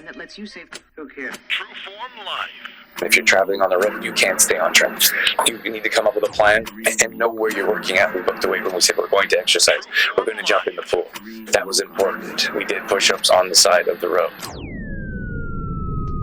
that lets you save. Look here. True Form Life. If you're traveling on the road, you can't stay on track. You need to come up with a plan and know where you're working at. We booked away when we said we're going to exercise. We're going to jump in the pool. That was important. We did push-ups on the side of the road.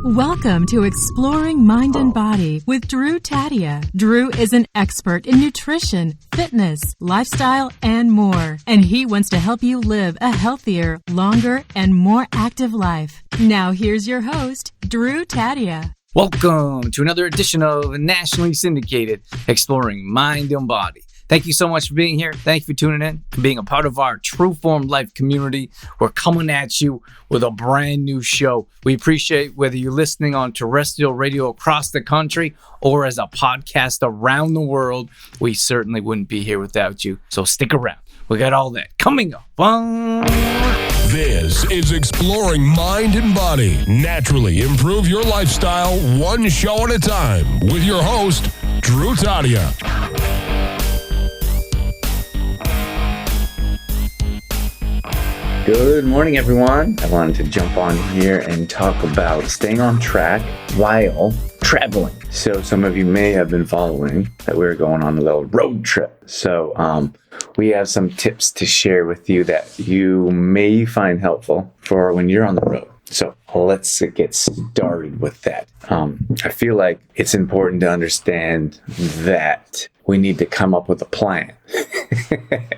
Welcome to Exploring Mind and Body with Drew Tadia. Drew is an expert in nutrition, fitness, lifestyle, and more. And he wants to help you live a healthier, longer, and more active life. Now here's your host, Drew Tadia. Welcome to another edition of nationally syndicated Exploring Mind and Body. Thank you so much for being here. Thank you for tuning in and being a part of our True Form Life community. We're coming at you with a brand new show. We appreciate whether you're listening on terrestrial radio across the country or as a podcast around the world. We certainly wouldn't be here without you. So stick around. We got all that coming up. This is Exploring Mind and Body. Naturally improve your lifestyle one show at a time with your host, Drew Tadia. Good morning, everyone. I wanted to jump on here and talk about staying on track while traveling. So some of you may have been following that we're going on a little road trip. So we have some tips to share with you that you may find helpful for when you're on the road. So let's get started with that. I feel like it's important to understand that we need to come up with a plan.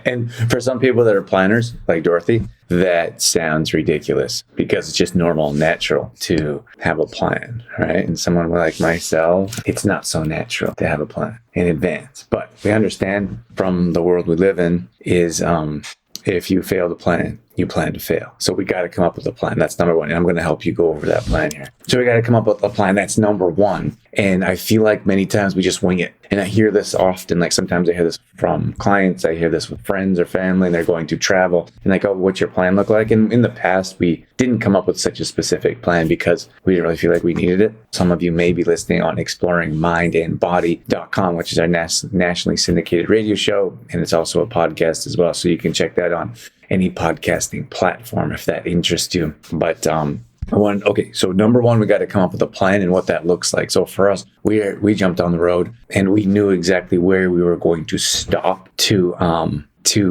And for some people that are planners, like Dorothy, that sounds ridiculous because it's just normal and natural to have a plan, right? And someone like myself, it's not so natural to have a plan in advance. But we understand from the world we live in is if you fail to plan, you plan to fail. So we got to come up with a plan. That's number one. And I'm going to help you go over that plan here. So we got to come up with a plan. That's number one. And I feel like many times we just wing it. And I hear this often, like sometimes I hear this from clients. I hear this with friends or family, and they're going to travel. And like, oh, what's your plan look like? And in the past, we didn't come up with such a specific plan because we didn't really feel like we needed it. Some of you may be listening on exploringmindandbody.com, which is our nationally syndicated radio show. And it's also a podcast as well. So you can check that on any podcasting platform if that interests you. But so number one, we got to come up with a plan and what that looks like. So for us, we jumped on the road and we knew exactly where we were going to stop to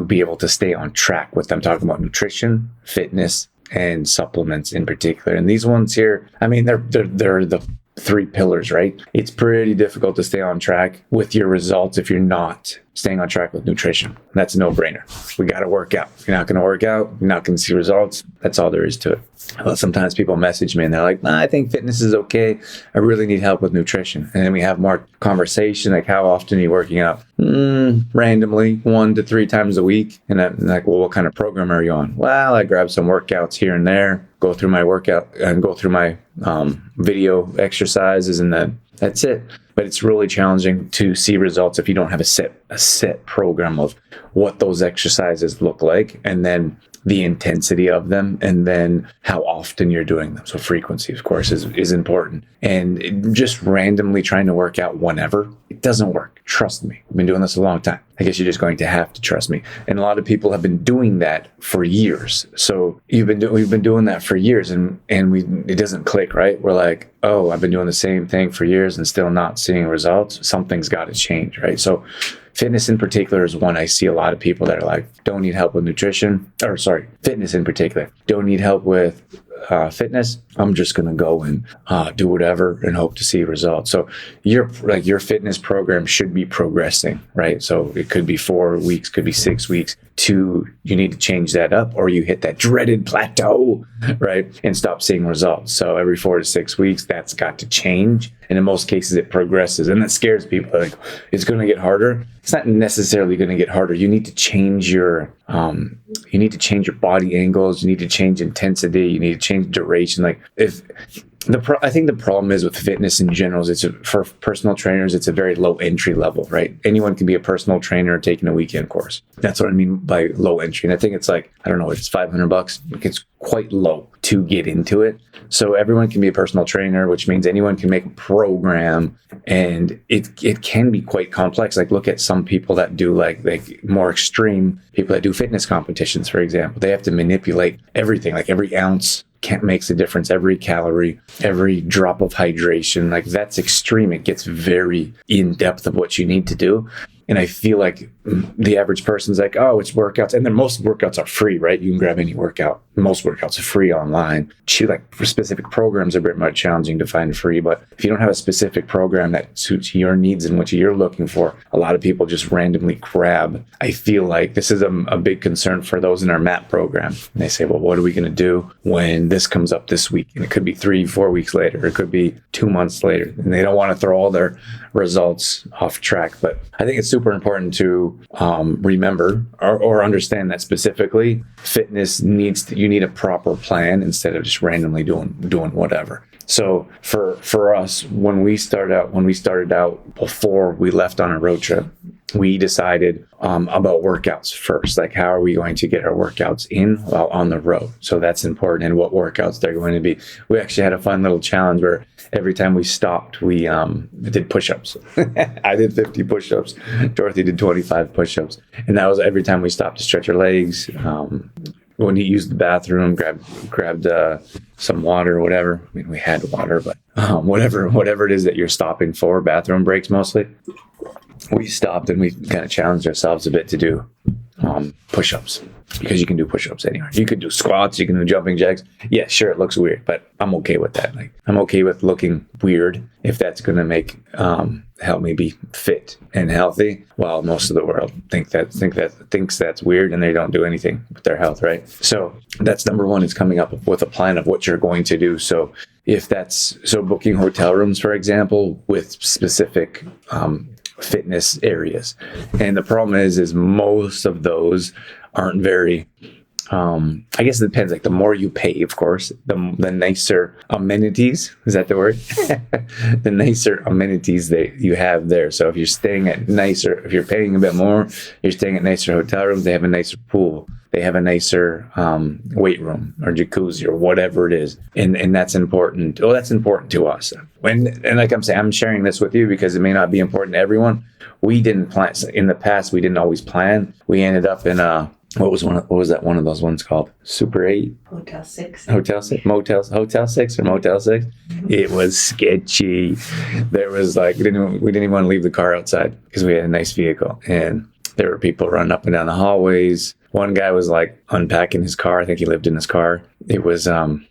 be able to stay on track with them. Talking about nutrition, fitness, and supplements in particular. And these ones here, I mean, they're the three pillars, right? It's pretty difficult to stay on track with your results if you're not staying on track with nutrition. That's a no-brainer. We got to work out. If you're not going to work out, you're not going to see results. That's all there is to it. Well, sometimes people message me and they're like, I think fitness is okay. I really need help with nutrition. And then we have more conversation, like how often are you working out? Randomly, 1 to 3 times a week. And I'm like, well, what kind of program are you on? Well, I grab some workouts here and there, go through my workout and go through my video exercises, and then that's it. But it's really challenging to see results if you don't have a set program of what those exercises look like, and then the intensity of them, and then how often you're doing them. So frequency, of course, is important. And just randomly trying to work out whenever, it doesn't work. Trust me. I've been doing this a long time. I guess you're just going to have to trust me. And a lot of people have been doing that for years. So we've been doing that for years, and it doesn't click, right? We're like, oh, I've been doing the same thing for years and still not seeing results. Something's got to change, right? So fitness in particular is one I see a lot of people that are like, don't need help with fitness in particular. Don't need help with fitness. I'm just going to go and do whatever and hope to see results. So your fitness program should be progressing, right? So it could be 4 weeks, could be 6 weeks. You need to change that up, or you hit that dreaded plateau, right? And stop seeing results. So every 4 to 6 weeks, that's got to change. And in most cases, it progresses, and that scares people. They're like, it's going to get harder. It's not necessarily going to get harder. You need to change your body angles. You need to change intensity. You need to change duration. Like I think the problem is with fitness in general is for personal trainers, it's a very low entry level, right? Anyone can be a personal trainer taking a weekend course. That's what I mean by low entry. And I think it's like, I don't know, if it's $500, it's quite low to get into it. So everyone can be a personal trainer, which means anyone can make a program, and it can be quite complex. Like look at some people that do like more extreme people that do fitness competitions, for example. They have to manipulate everything, like every ounce makes a difference. Every calorie, every drop of hydration, like that's extreme. It gets very in depth of what you need to do. And I feel like the average person's like, oh, it's workouts. And then most workouts are free, right? You can grab any workout. Most workouts are free online. Like for specific programs are very much challenging to find free. But if you don't have a specific program that suits your needs and what you're looking for, a lot of people just randomly grab. I feel like this is a big concern for those in our MAP program. And they say, well, what are we going to do when this comes up this week? And it could be 3-4 weeks later. It could be 2 months later. And they don't want to throw all their results off track. But I think it's super important to remember or understand that specifically fitness you need a proper plan instead of just randomly doing whatever. So for us, when we started out before we left on a road trip, we decided about workouts first. Like, how are we going to get our workouts in while on the road? So that's important, and what workouts they're going to be. We actually had a fun little challenge where every time we stopped, we did push-ups. I did 50 push-ups. Dorothy did 25 push-ups. And that was every time we stopped to stretch our legs. When you used the bathroom, grabbed some water or whatever. I mean, we had water, but whatever it is that you're stopping for, bathroom breaks mostly. We stopped and we kind of challenged ourselves a bit to do push-ups, because you can do push-ups anywhere. You could do squats, you can do jumping jacks. Yeah, sure, it looks weird, but I'm okay with that. Like, I'm okay with looking weird if that's going to make help me be fit and healthy. While most of the world thinks that's weird, and they don't do anything with their health, right? So that's number one, is coming up with a plan of what you're going to do. So booking hotel rooms, for example, with specific fitness areas. And the problem is most of those aren't very, I guess it depends. Like, the more you pay, of course, the nicer amenities, is that the word? The nicer amenities that you have there. So if you're paying a bit more, you're staying at nicer hotel rooms, they have a nicer pool. They have a nicer weight room or jacuzzi or whatever it is. And that's important. Well, that's important to us. And like I'm saying, I'm sharing this with you because it may not be important to everyone. We didn't plan. In the past, we didn't always plan. We ended up in what was that one of those ones called? Super 8? Hotel 6. Hotel 6? Hotel 6 or Motel 6? It was sketchy. There was like, we didn't even want to leave the car outside because we had a nice vehicle. And there were people running up and down the hallways. One guy was like unpacking his car. I think he lived in his car. It was, and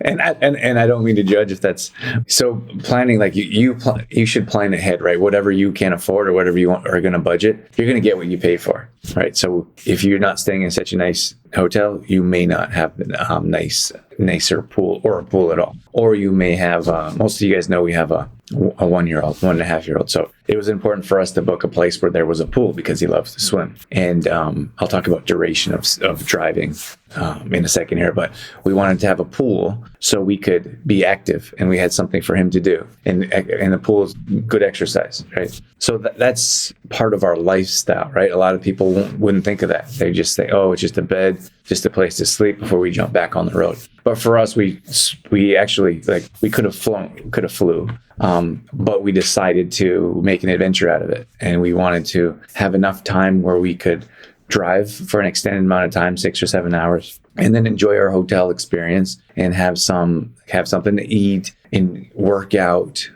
I don't mean to judge if that's, so planning, like you should plan ahead, right? Whatever you can afford or whatever you are going to budget, you're going to get what you pay for, right? So if you're not staying in such a nice hotel, you may not have a nicer pool or a pool at all. Or you may have, most of you guys know we have a 1-year-old, 1.5-year-old. So it was important for us to book a place where there was a pool because he loves to swim. And I'll talk about duration of driving in a second here, but we wanted to have a pool so we could be active and we had something for him to do. And the pool is good exercise, right? So that's part of our lifestyle, right? A lot of people wouldn't think of that. They just say, oh, it's just a bed, just a place to sleep before we jump back on the road. But for us, we actually, like, we could have flew, but we decided to make an adventure out of it. And we wanted to have enough time where we could drive for an extended amount of time, 6 or 7 hours, and then enjoy our hotel experience and have something to eat and work out,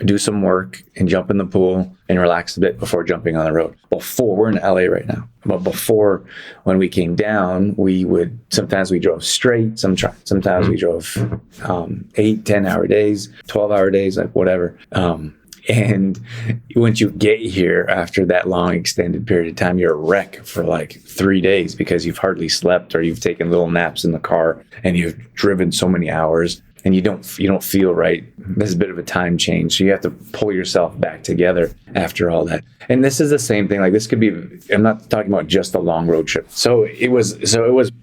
do some work and jump in the pool and relax a bit before jumping on the road. We're in LA right now, but before, when we came down, sometimes we drove straight, sometimes we drove 8-10 hour days, 12-hour days, like whatever. And once you get here after that long extended period of time, you're a wreck for like 3 days because you've hardly slept or you've taken little naps in the car and you've driven so many hours and you don't feel right. There's a bit of a time change. So you have to pull yourself back together after all that. And this is the same thing. Like, this could be, I'm not talking about just a long road trip. So it was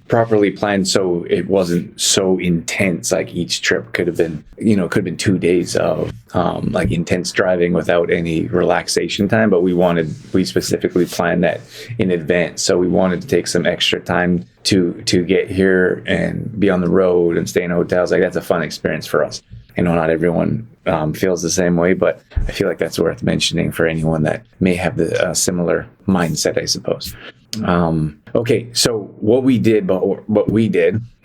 properly planned. So it wasn't so intense. Like, each trip could have been 2 days of like intense driving without any relaxation time. But we specifically planned that in advance. So we wanted to take some extra time to get here and be on the road and stay in hotels. Like, that's a fun experience for us. I know not everyone feels the same way, but I feel like that's worth mentioning for anyone that may have the similar mindset, I suppose. Okay, so what we did,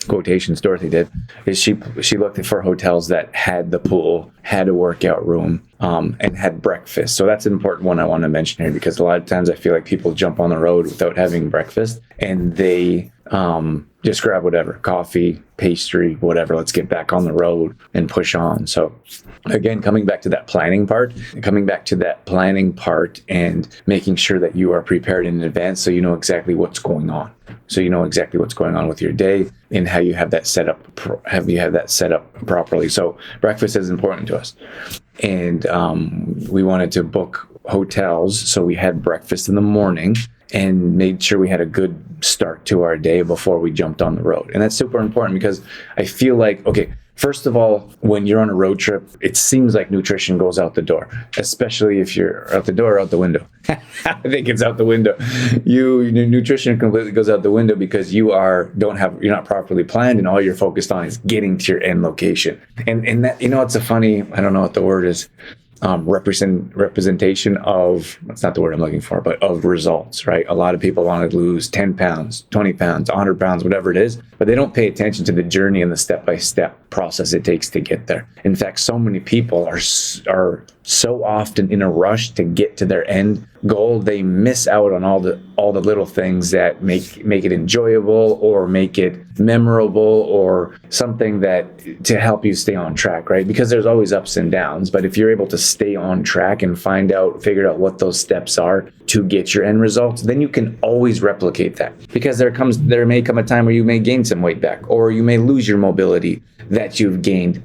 quotations Dorothy did, is she looked for hotels that had the pool, had a workout room, and had breakfast. So that's an important one I want to mention here, because a lot of times I feel like people jump on the road without having breakfast, and they just grab whatever, coffee, pastry, whatever. Let's get back on the road and push on. So again, coming back to that planning part and making sure that you are prepared in advance, so you know exactly what's going on. So you know exactly what's going on with your day and how you have that set up properly. So breakfast is important to us. And we wanted to book hotels, so we had breakfast in the morning and made sure we had a good start to our day before we jumped on the road. And that's super important, because I feel like, okay, first of all, when you're on a road trip, it seems like nutrition goes out the door, especially if you're out the door or out the window. I think it's out the window. Your nutrition completely goes out the window, because you're not properly planned, and all you're focused on is getting to your end location. And that, it's a funny, I don't know what the word is, representation of, that's not the word I'm looking for, but of results, right? A lot of people want to lose 10 pounds, 20 pounds, 100 pounds, whatever it is, but they don't pay attention to the journey and the step-by-step process it takes to get there. In fact, so many people are so often in a rush to get to their end goal, they miss out on all the little things that make it enjoyable or make it memorable, or something that to help you stay on track, right? Because there's always ups and downs, but if you're able to stay on track and figure out what those steps are to get your end results, then you can always replicate that. Because there may come a time where you may gain some weight back, or you may lose your mobility that you've gained.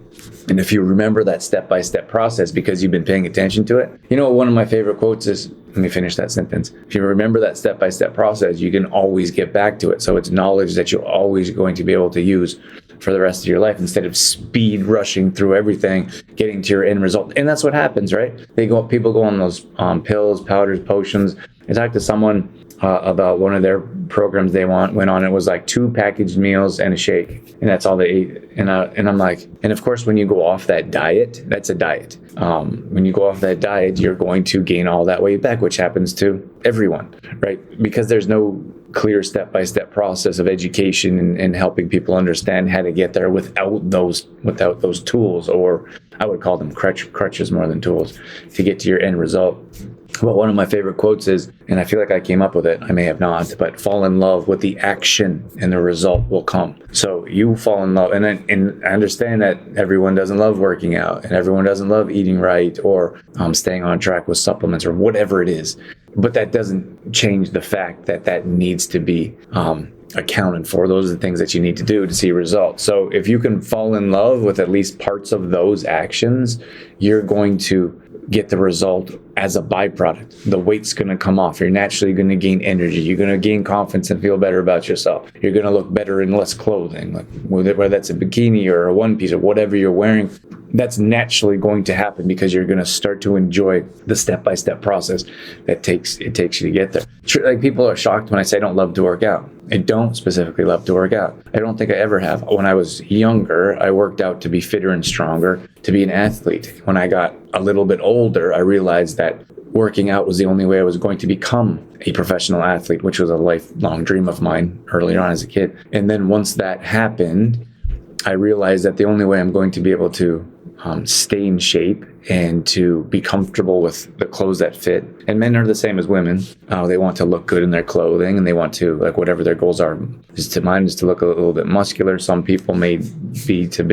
And if you remember that step-by-step process because you've been paying attention to it, one of my favorite quotes is, let me finish that sentence. If you remember that step-by-step process, you can always get back to it. So it's knowledge that you're always going to be able to use for the rest of your life, instead of speed rushing through everything, getting to your end result. And that's what happens, right? People go on those pills, powders, potions. I talked to someone about one of their programs they went on. It was like 2 packaged meals and a shake, and that's all they ate. And I'm like, and of course, when you go off that diet, that's a diet. When you go off that diet, you're going to gain all that weight back, which happens to everyone, right? Because there's no clear step-by-step process of education and helping people understand how to get there without those tools, or I would call them crutches more than tools, to get to your end result. But one of my favorite quotes is, and I feel like I came up with it, I may have not, but fall in love with the action and the result will come. So you fall in love, and I understand that everyone doesn't love working out, and everyone doesn't love eating right, or staying on track with supplements, or whatever it is. But that doesn't change the fact that needs to be accounted for. Those are the things that you need to do to see results. So if you can fall in love with at least parts of those actions, you're going to get the result as a byproduct. The weight's going to come off. You're naturally going to gain energy. You're going to gain confidence and feel better about yourself. You're going to look better in less clothing, like whether that's a bikini or a one piece or whatever you're wearing. That's naturally going to happen because you're going to start to enjoy the step-by-step process it takes you to get there. Like, people are shocked when I say I don't love to work out. I don't specifically love to work out. I don't think I ever have. When I was younger, I worked out to be fitter and stronger, to be an athlete. When I got a little bit older, I realized that working out was the only way I was going to become a professional athlete, which was a lifelong dream of mine earlier on as a kid. And then once that happened, I realized that the only way I'm going to be able to stay in shape and to be comfortable with the clothes that fit. And men are the same as women. They want to look good in their clothing, and they want to, like, whatever their goals are. Mine is to look a little bit muscular. Some people may be to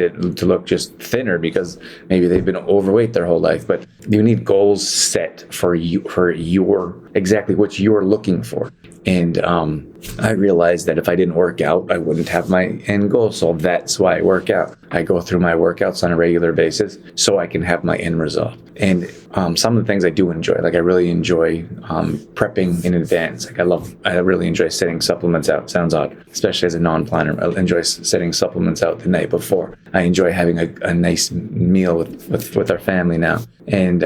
look just thinner because maybe they've been overweight their whole life. But you need goals set for your exactly what you're looking for. And I realized that if I didn't work out, I wouldn't have my end goal. So that's why I work out. I go through my workouts on a regular basis so I can have my end result. And some of the things I do enjoy, like I really enjoy prepping in advance. Like I really enjoy setting supplements out. Sounds odd, especially as a non-planner. I enjoy setting supplements out the night before. I enjoy having a nice meal with our family now. And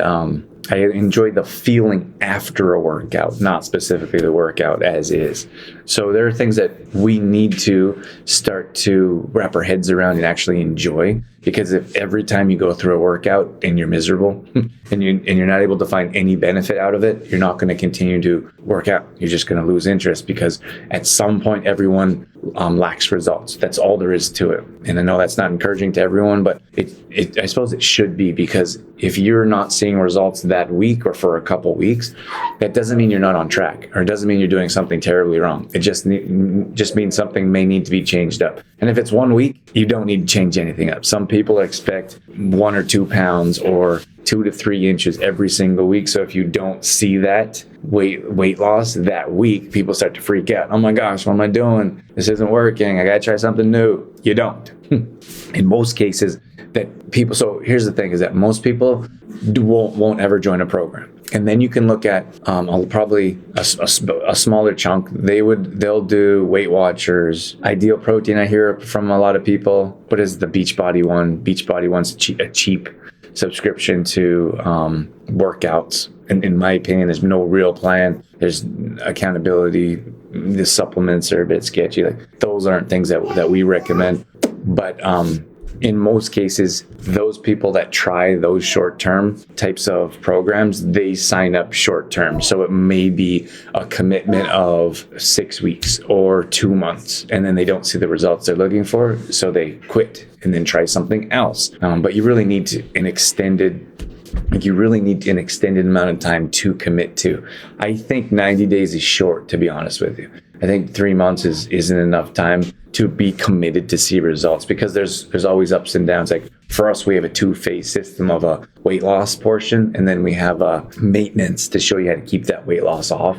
I enjoy the feeling after a workout, not specifically the workout as is. So there are things that we need to start to wrap our heads around and actually enjoy. Because if every time you go through a workout and you're miserable and you're not able to find any benefit out of it, you're not going to continue to work out. You're just going to lose interest, because at some point everyone lacks results. That's all there is to it. And I know that's not encouraging to everyone, but I suppose it should be, because if you're not seeing results that week or for a couple weeks, that doesn't mean you're not on track, or it doesn't mean you're doing something terribly wrong. It just means something may need to be changed up. And if it's 1 week, you don't need to change anything up. Some people expect 1 or 2 pounds or 2 to 3 inches every single week. So if you don't see that weight loss that week, people start to freak out. Oh my gosh, what am I doing? This isn't working. I got to try something new. You don't. In most cases, so here's the thing, is that most people won't ever join a program. And then you can look at probably a smaller chunk. They'll do Weight Watchers, Ideal Protein. I hear from a lot of people. What is the Beachbody one? Beachbody a cheap subscription to workouts. And in my opinion, there's no real plan. There's accountability. The supplements are a bit sketchy. Like, those aren't things that we recommend. But in most cases, those people that try those short-term types of programs, they sign up short-term. So it may be a commitment of 6 weeks or 2 months, and then they don't see the results they're looking for, so they quit and then try something else. But you really need an extended amount of time to commit to. I think 90 days is short, to be honest with you. I think 3 months isn't enough time to be committed to see results, because there's always ups and downs. Like, for us, we have a 2-phase system of a weight loss portion, and then we have a maintenance to show you how to keep that weight loss off.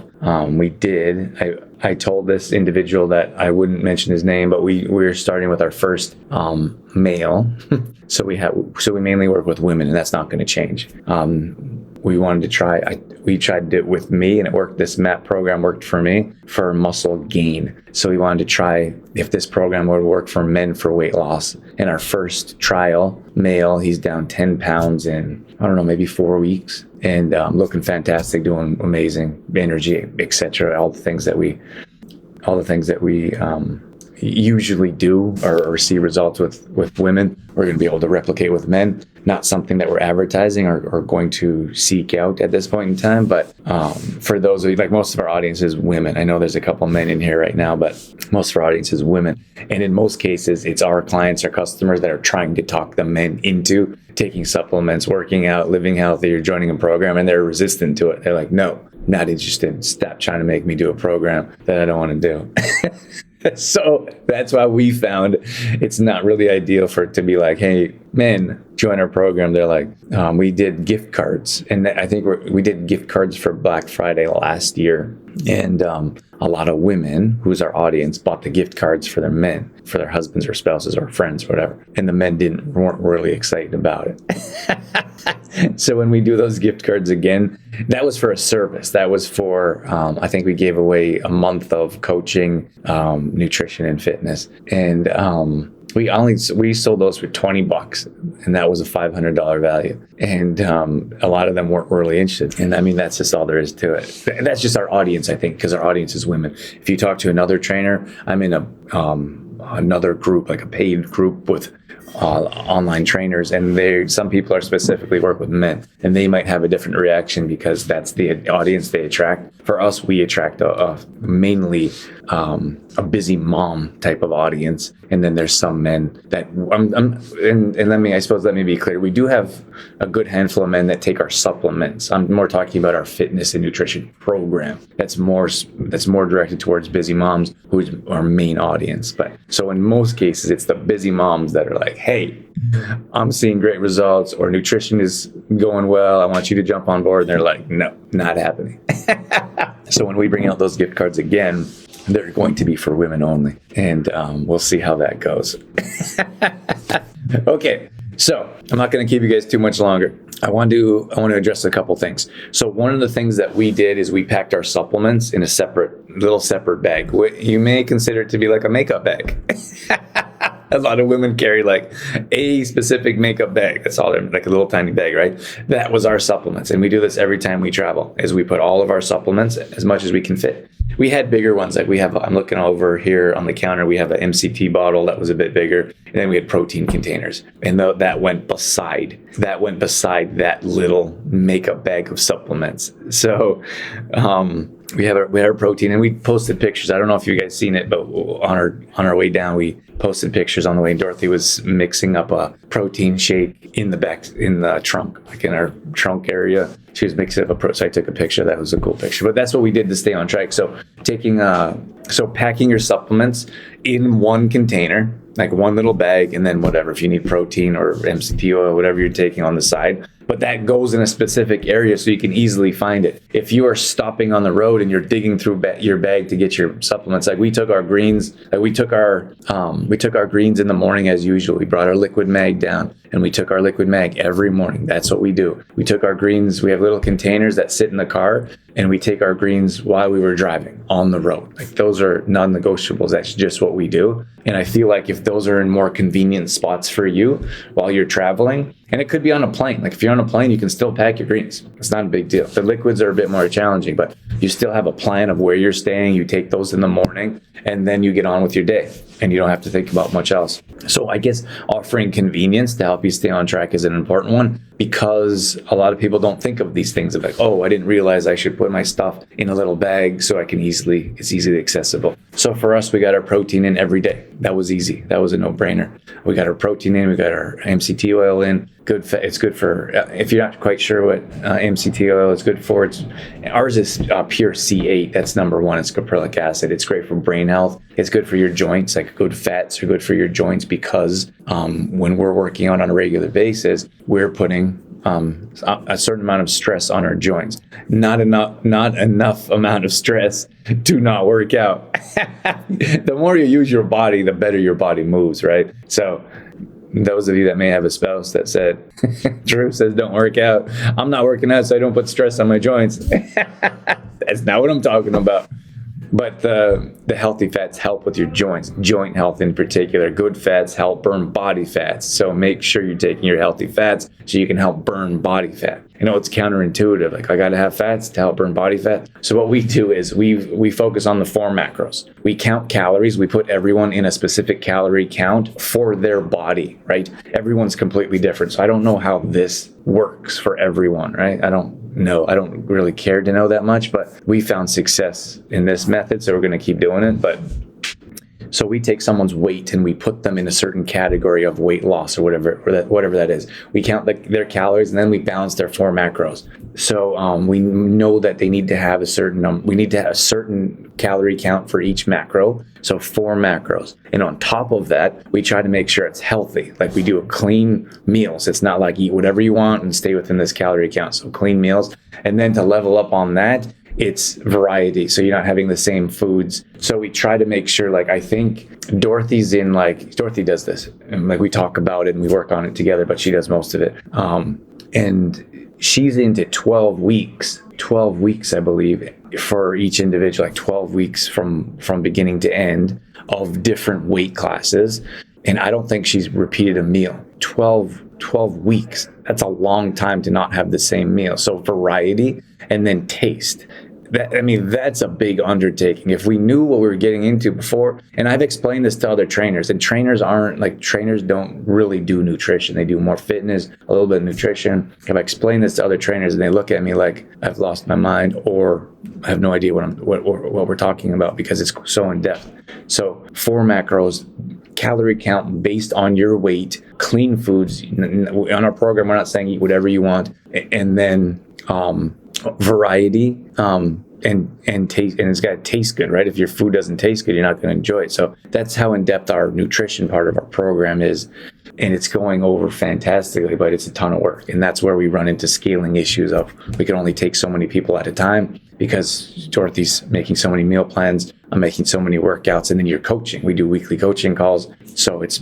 I told this individual that I wouldn't mention his name, but we're starting with our first male. So we mainly work with women, and that's not going to change. We wanted to try. We tried it with me, and it worked. This MAP program worked for me for muscle gain. So we wanted to try if this program would work for men for weight loss. In our first trial, male, he's down 10 pounds in, I don't know, maybe 4 weeks, and looking fantastic, doing amazing, energy, etc. All the things that we usually do or see results with women, we're going to be able to replicate with men. Not something that we're advertising or going to seek out at this point in time, but for those of you, like, most of our audience is women. I know there's a couple men in here right now, but most of our audience is women. And in most cases, it's our clients, our customers that are trying to talk the men into taking supplements, working out, living healthy, or joining a program, and they're resistant to it. They're like, no, not interested. Stop trying to make me do a program that I don't want to do. So that's why we found it's not really ideal for it to be like, hey, men, join our program. They're like, we did gift cards. And I think we did gift cards for Black Friday last year. And a lot of women, who's our audience, bought the gift cards for their men, for their husbands or spouses or friends, whatever. And the men weren't really excited about it. So when we do those gift cards again, that was for a service. That was for, I think we gave away a month of coaching, nutrition and fitness. And we sold those for $20, and that was a $500 value. And a lot of them weren't really interested. And I mean, that's just all there is to it. And that's just our audience, I think, because our audience is women. If you talk to another trainer, I'm in another group, like a paid group with online trainers, and some people are specifically work with men, and they might have a different reaction because that's the audience they attract. For us, we attract mainly a busy mom type of audience, and then there's some men that let me be clear. We do have a good handful of men that take our supplements. I'm more talking about our fitness and nutrition program. That's more directed towards busy moms, who's our main audience. But so in most cases, it's the busy moms that are like, hey, I'm seeing great results, or nutrition is going well, I want you to jump on board. And they're like, no, not happening. So when we bring out those gift cards again, they're going to be for women only. And we'll see how that goes. Okay, so I'm not going to keep you guys too much longer. I want to address a couple things. So one of the things that we did is we packed our supplements in a separate bag. What you may consider it to be like a makeup bag. A lot of women carry like a specific makeup bag. That's all they're like, a little tiny bag, right? That was our supplements. And we do this every time we travel, is we put all of our supplements as much as we can fit. We had bigger ones. Like I'm looking over here on the counter, we have an MCT bottle that was a bit bigger. And then we had protein containers. And that went beside that little makeup bag of supplements. So, we had our protein, and we posted pictures. I don't know if you guys seen it, but on our way down, we posted pictures on the way. Dorothy was mixing up a protein shake in the trunk, like in our trunk area. She was mixing up so I took a picture. That was a cool picture. But that's what we did to stay on track. So packing your supplements in one container, like one little bag, and then whatever, if you need protein or MCT oil, whatever you're taking on the side. But that goes in a specific area so you can easily find it. If you are stopping on the road and you're digging through your bag to get your supplements, like we took our greens, we took our greens in the morning as usual. We brought our liquid mag down, and we took our liquid mag every morning. That's what we do. We took our greens. We have little containers that sit in the car, and we take our greens while we were driving on the road. Like, those are non-negotiables. That's just what we do. And I feel like if those are in more convenient spots for you while you're traveling, and it could be on a plane. Like, if you're on a plane, you can still pack your greens. It's not a big deal. The liquids are a bit more challenging, but you still have a plan of where you're staying. You take those in the morning, and then you get on with your day, and you don't have to think about much else. So I guess offering convenience to help you stay on track is an important one, because a lot of people don't think of these things of like, oh, I didn't realize I should put my stuff in a little bag so it's easily accessible. So for us, we got our protein in every day. That was easy. That was a no-brainer. We got our protein in, we got our MCT oil in. It's good for, if you're not quite sure what MCT oil is good for, ours is pure C8. That's number one. It's caprylic acid. It's great for brain health. It's good for your joints. Like, good fats are good for your joints, because when we're working out on a regular basis, we're putting a certain amount of stress on our joints. Not enough amount of stress to not work out. The more you use your body, the better your body moves, right? So those of you that may have a spouse that said, Drew says don't work out. I'm not working out so I don't put stress on my joints. That's not what I'm talking about. But the healthy fats help with your joints, joint health in particular. Good fats help burn body fats. So make sure you're taking your healthy fats so you can help burn body fat. You know, it's counterintuitive. Like, I got to have fats to help burn body fat. So what we do is we focus on the 4 macros. We count calories. We put everyone in a specific calorie count for their body, right? Everyone's completely different. So I don't know how this works for everyone, right? I don't know. I don't really care to know that much, but we found success in this method, so we're going to keep doing it. But so we take someone's weight and we put them in a certain category of weight loss or whatever that is. We count their calories, and then we balance their 4 macros. So we know that they need to have a certain calorie count for each macro. So 4 macros. And on top of that, we try to make sure it's healthy. Like, we do a clean meals. It's not like eat whatever you want and stay within this calorie count. So clean meals. And then to level up on that, it's variety. So you're not having the same foods. So we try to make sure, like, I think Dorothy does this. And like, we talk about it and we work on it together, but she does most of it. And she's into 12 weeks, I believe, for each individual, like 12 weeks from beginning to end of different weight classes. And I don't think she's repeated a meal. 12 weeks. That's a long time to not have the same meal. So variety, and then taste. That's a big undertaking. If we knew what we were getting into before, and I've explained this to other trainers, and trainers don't really do nutrition. They do more fitness, a little bit of nutrition. If I explain this to other trainers and they look at me like I've lost my mind, or I have no idea what we're talking about, because it's so in depth. So 4 macros, calorie count based on your weight, clean foods. On our program, we're not saying eat whatever you want, and then variety, and taste, and it's got to taste good, right? If your food doesn't taste good, you're not going to enjoy it. So that's how in depth our nutrition part of our program is, and it's going over fantastically, but it's a ton of work. And that's where we run into scaling issues of, we can only take so many people at a time, because Dorothy's making so many meal plans, I'm making so many workouts, and then you're coaching. We do weekly coaching calls. So it's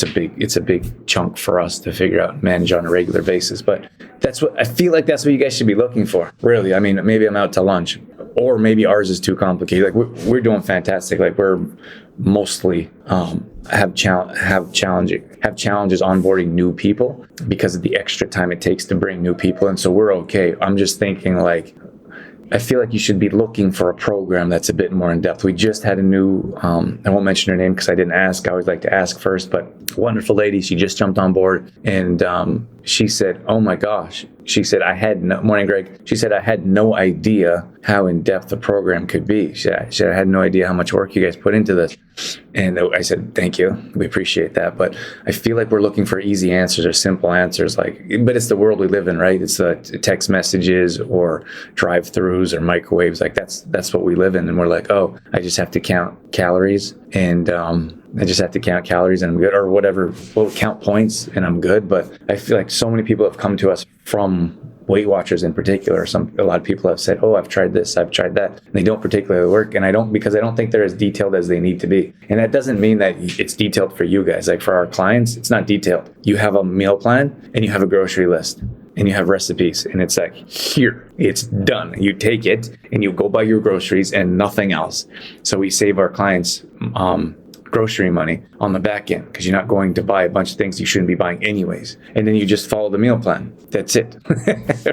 a big chunk for us to figure out and manage on a regular basis. But that's what I feel like, that's what you guys should be looking for, really. I mean, maybe I'm out to lunch, or maybe ours is too complicated. Like we're doing fantastic. Like we're mostly have challenges onboarding new people because of the extra time it takes to bring new people, and so we're okay. I'm just thinking like, I feel like you should be looking for a program that's a bit more in depth. We just had a new, I won't mention her name because I didn't ask. I always like to ask first, but wonderful lady. She just jumped on board, and she said, "Oh my gosh." She said, morning, Greg. She said, "I had no idea how in depth the program could be." She said, "I had no idea how much work you guys put into this." And I said, "Thank you. We appreciate that." But I feel like we're looking for easy answers or simple answers. But it's the world we live in, right? It's text messages or drive-throughs or microwaves. Like that's what we live in. And we're like, oh, I just have to count calories and I'm good, or whatever. We'll count points and I'm good. But I feel like so many people have come to us from Weight Watchers in particular. A lot of people have said, "Oh, I've tried this, I've tried that." And they don't particularly work. And I don't think they're as detailed as they need to be. And that doesn't mean that it's detailed for you guys. Like for our clients, it's not detailed. You have a meal plan and you have a grocery list and you have recipes, and it's like, here, it's done. You take it and you go buy your groceries and nothing else. So we save our clients grocery money on the back end because you're not going to buy a bunch of things you shouldn't be buying anyways. And then you just follow the meal plan. That's it.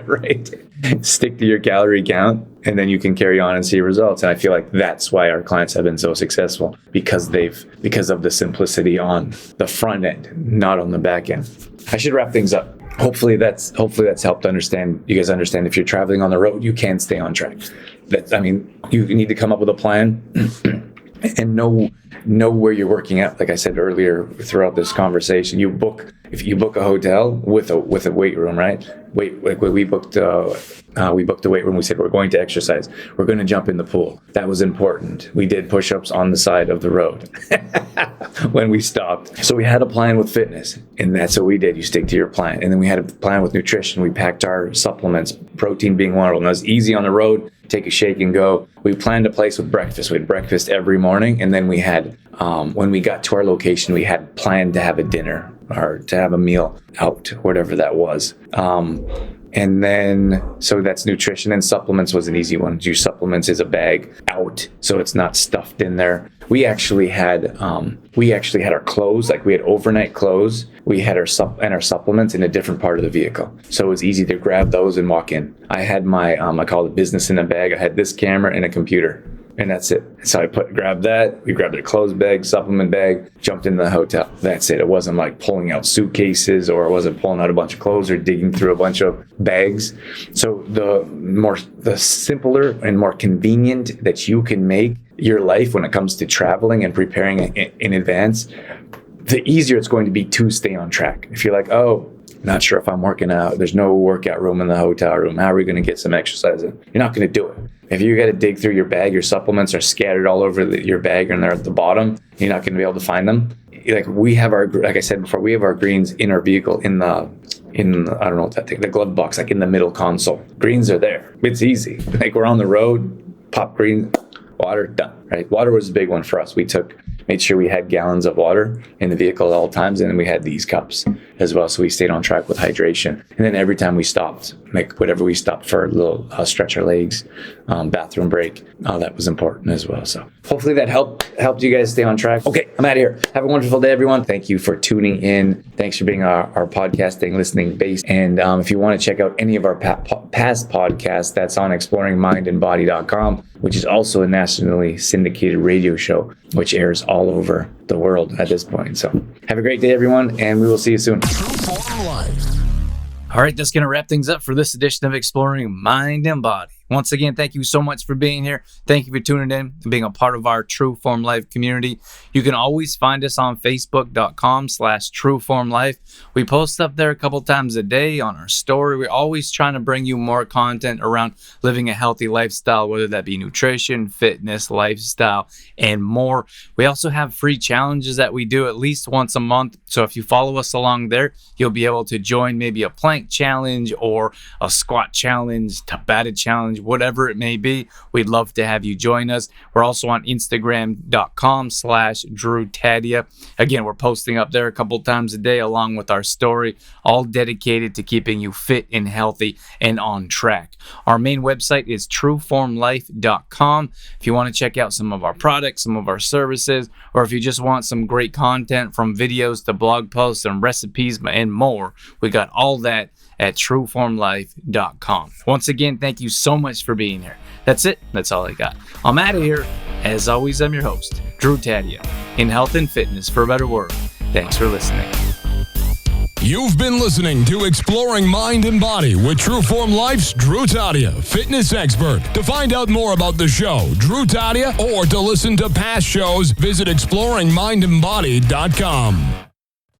Right? Stick to your calorie count and then you can carry on and see results. And I feel like that's why our clients have been so successful, because of the simplicity on the front end, not on the back end. I should wrap things up. Hopefully that's helped you guys understand if you're traveling on the road, you can stay on track. You need to come up with a plan and know where you're working at. Like I said earlier throughout this conversation, if you book a hotel with a weight room, right? We booked a weight room. We said we're going to exercise. We're going to jump in the pool. That was important. We did push-ups on the side of the road when we stopped. So we had a plan with fitness, and that's what we did. You stick to your plan. And then we had a plan with nutrition. We packed our supplements, protein being one of them. That was easy on the road. Take a shake and go. We planned a place with breakfast. We had breakfast every morning, and then we had, when we got to our location, we had planned to have a dinner or to have a meal out, whatever that was. And then, so that's nutrition, and supplements was an easy one. Juice supplements is a bag out, so it's not stuffed in there. We actually had our clothes, like we had overnight clothes. We had our supplements in a different part of the vehicle, so it was easy to grab those and walk in. I had my I call it business in a bag. I had this camera and a computer, and that's it. So grabbed that. We grabbed a clothes bag, supplement bag, jumped into the hotel. That's it. It wasn't like pulling out suitcases, or it wasn't pulling out a bunch of clothes or digging through a bunch of bags. So the simpler and more convenient that you can make your life when it comes to traveling and preparing in advance, the easier it's going to be to stay on track. If you're like, oh, not sure if I'm working out, there's no workout room in the hotel room, how are we going to get some exercise in? You're not going to do it. If you got to dig through your bag, your supplements are scattered all over your bag and they're at the bottom, you're not going to be able to find them. Like I said before, we have our greens in our vehicle in I don't know what that thing, the glove box, like in the middle console. Greens are there. It's easy. Like we're on the road, pop green, water, done, right? Water was a big one for us. We made sure we had gallons of water in the vehicle at all times, and then we had these cups as well, so we stayed on track with hydration. And then every time we stopped, like whatever we stopped for, a little stretch our legs, bathroom break, that was important as well. So hopefully that helped you guys stay on track. Okay, I'm out of here. Have a wonderful day, everyone. Thank you for tuning in. Thanks for being our podcasting listening base. And if you want to check out any of our past podcasts, that's on exploringmindandbody.com, which is also a nationally syndicated radio show, which airs all over the world at this point. So have a great day, everyone, and we will see you soon. All right, that's going to wrap things up for this edition of Exploring Mind and Body. Once again, thank you so much for being here. Thank you for tuning in and being a part of our True Form Life community. You can always find us on Facebook.com/TrueFormLife. We post up there a couple times a day on our story. We're always trying to bring you more content around living a healthy lifestyle, whether that be nutrition, fitness, lifestyle, and more. We also have free challenges that we do at least once a month. So if you follow us along there, you'll be able to join maybe a plank challenge or a squat challenge, Tabata challenge, challenge, whatever it may be. We'd love to have you join us. We're also on Instagram.com/Drew Tadia. Again, we're posting up there a couple times a day along with our story, all dedicated to keeping you fit and healthy and on track. Our main website is trueformlife.com. If you want to check out some of our products, some of our services, or if you just want some great content from videos to blog posts and recipes and more, we got all that at trueformlife.com. Once again, thank you so much for being here. That's it. That's all I got. I'm out of here. As always, I'm your host, Drew Tadia, in health and fitness for a better world. Thanks for listening. You've been listening to Exploring Mind and Body with Trueform Life's Drew Tadia, fitness expert. To find out more about the show, Drew Tadia, or to listen to past shows, visit exploringmindandbody.com.